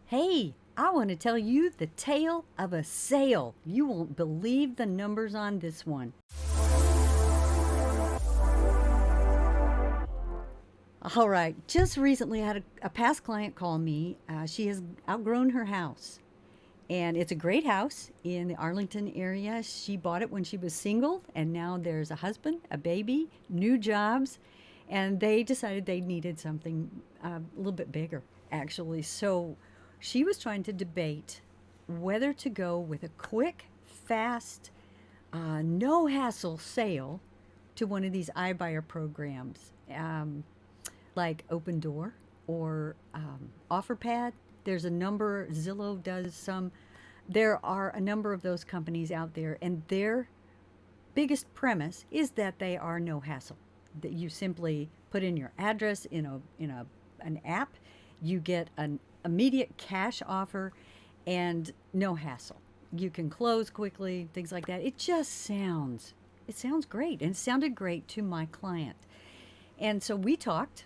Hey, I want to tell you the tale of a sale. You won't believe the numbers on this one. All right, just recently I had a past client call me. She has outgrown her house, and it's a great house in the Arlington area. She bought it when she was single, and now there's a husband, a baby, new jobs, and they decided they needed something a little bit bigger, actually. So she was trying to debate whether to go with a quick, fast, no hassle sale to one of these iBuyer programs, like Open Door or OfferPad. There's a number, Zillow does some. There are a number of those companies out there, and their biggest premise is that they are no hassle. That you simply put in your address in an app, you get an immediate cash offer, and no hassle. You can close quickly, things like that. It sounds great, and it sounded great to my client. And so we talked.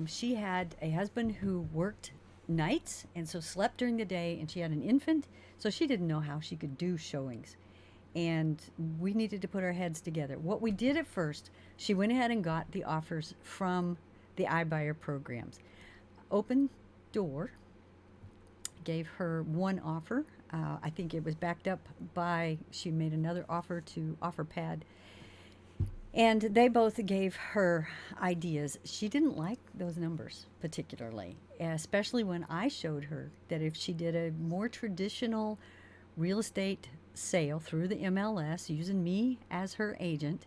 She had a husband who worked nights and so slept during the day, and she had an infant, so she didn't know how she could do showings. And we needed to put our heads together. What we did at first, she went ahead and got the offers from the iBuyer programs. Open Door gave her one offer. I think it was backed up by, she made another offer to OfferPad, and they both gave her ideas. She didn't like those numbers particularly, especially when I showed her that if she did a more traditional real estate sale through the MLS using me as her agent,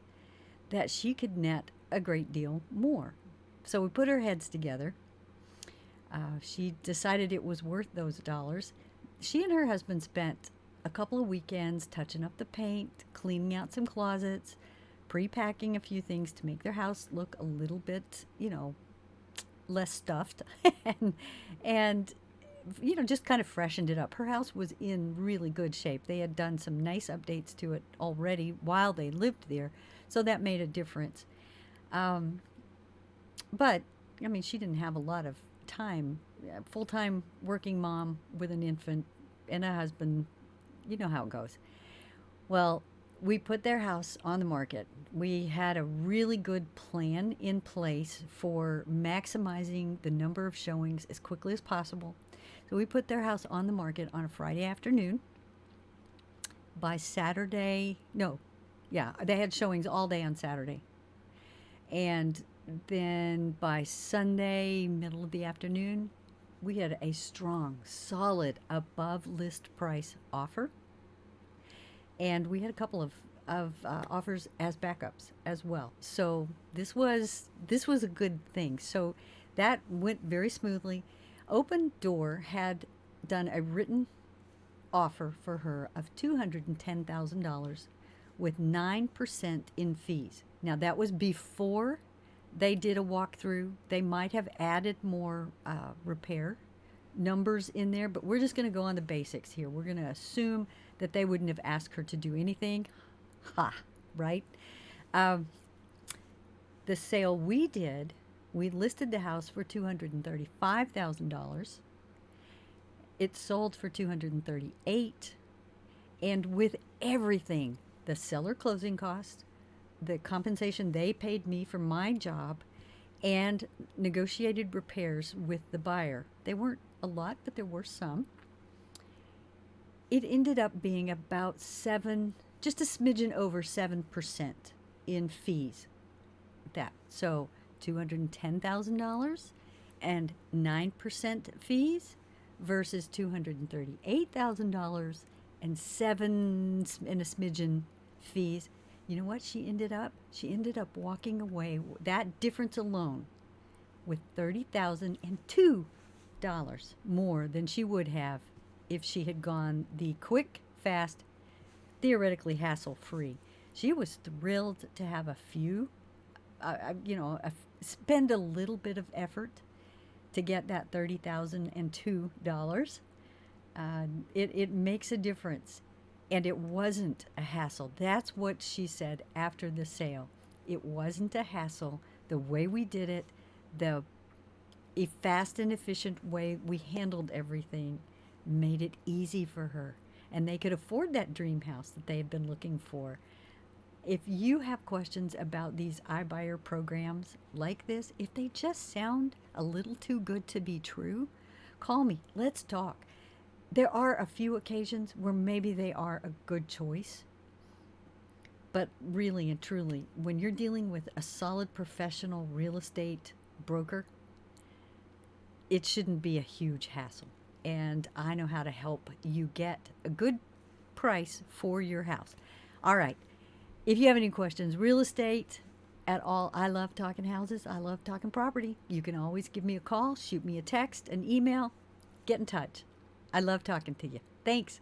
that she could net a great deal more. So we put our heads together. She decided it was worth those dollars. She and her husband spent a couple of weekends touching up the paint, cleaning out some closets, pre-packing a few things to make their house look a little bit, less stuffed, and and just kind of freshened it up. Her house was in really good shape. They had done some nice updates to it already while they lived there, so that made a difference. Um, but I mean, she didn't have a lot of time. Full-time working mom with an infant and a husband. You know how it goes. Well, we put their house on the market. We had a really good plan in place for maximizing the number of showings as quickly as possible. So we put their house on the market on a Friday afternoon. By Saturday, no, yeah, they had showings all day on Saturday. And then by Sunday, middle of the afternoon, we had a strong, solid, above list price offer. And we had a couple of offers as backups as well. So this was a good thing. So that went very smoothly. Open Door had done a written offer for her of $210,000 with 9% in fees. Now that was before they did a walkthrough. They might have added more repair numbers in there, but we're just going to go on the basics here. We're going to assume that they wouldn't have asked her to do anything. Ha, right? Um, the sale we did, we listed the house for $235,000. It sold for $238,000, and with everything, the seller closing costs, the compensation they paid me for my job, and negotiated repairs with the buyer. They weren't a lot, but there were some. It ended up being about just a smidgen over 7% in fees. So $210,000 and 9% fees versus $238,000 and seven and a smidgen fees. You know what she ended up? She ended up walking away, that difference alone, with $30,002 more than she would have if she had gone the quick, fast, theoretically hassle-free. She was thrilled to have a few, spend a little bit of effort to get that $30,002. It makes a difference. And it wasn't a hassle. That's what she said after the sale. It wasn't a hassle. The way we did it, the a fast and efficient way we handled everything made it easy for her. And they could afford that dream house that they had been looking for. If you have questions about these iBuyer programs like this, if they just sound a little too good to be true, call me. Let's talk. There are a few occasions where maybe they are a good choice. But really and truly, when you're dealing with a solid professional real estate broker, it shouldn't be a huge hassle. And I know how to help you get a good price for your house. All right. If you have any questions, real estate at all, I love talking houses. I love talking property. You can always give me a call, shoot me a text, an email, get in touch. I love talking to you. Thanks.